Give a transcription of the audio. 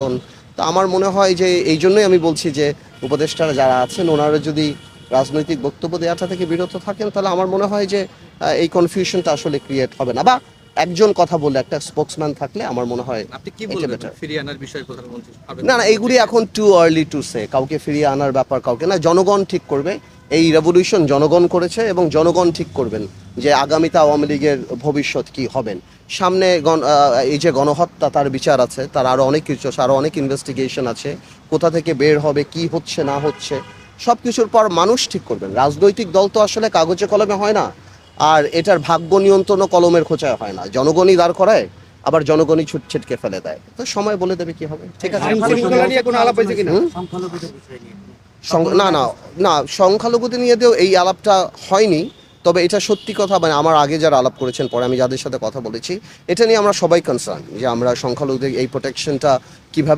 এখন। তো আমার মনে হয় যে এই জন্যই আমি বলছি যে উপদেষ্টারা যারা আছেন ওনারা যদি রাজনৈতিক বক্তব্য দেওয়াটা থেকে বিরত থাকেন তাহলে আমার মনে হয় যে এই কনফিউশনটা আসলে ক্রিয়েট হবে না, বা একজন কথা বললে একটা স্পোকসম্যান থাকলে আমার মনে হয় আপনি কি এটা বলবেন বেটার। ফিরিয়ে আনার বিষয়ে প্রধানমন্ত্রী না না, এইগুলি এখন টু আর্লি টু সে, কাউকে ফিরিয়ে আনার ব্যাপার কাউকে না, জনগণ ঠিক করবে। এই রেভলিউশন জনগণ করেছে এবং জনগণ ঠিক করবেন যে আগামীতে আওয়ামী লীগের ভবিষ্যৎ কি হবেন। সামনে এই যে গণহত্যা তার বিচার আছে, তার আরও অনেক কিছু আছে, আরও অনেক ইনভেস্টিগেশন আছে, কোথা থেকে বের হবে, কি হচ্ছে না হচ্ছে, সব কিছুর পর মানুষ ঠিক করবেন। রাজনৈতিক দল তো আসলে কাগজে কলমে হয় না, আর এটার ভাগ্য নিয়ন্ত্রণও কলমের খোঁচায় হয় না, জনগণই দাঁড় করায়, আবার জনগণই ছিটকে ফেলে দেয়। তো সময় বলে দেবে কি হবে। ঠিক আছে। না না না, সংখ্যালঘুদের নিয়ে দিয়েও এই আলাপটা হয়নি। তবে এটা সত্যি কথা, মানে আমার আগে যারা আলাপ করেছেন, পরে আমি যাদের সাথে কথা বলেছি, এটা নিয়ে আমরা সবাই কনসার্ন যে আমরা সংখ্যালঘুদের এই প্রোটেকশনটা কিভাবে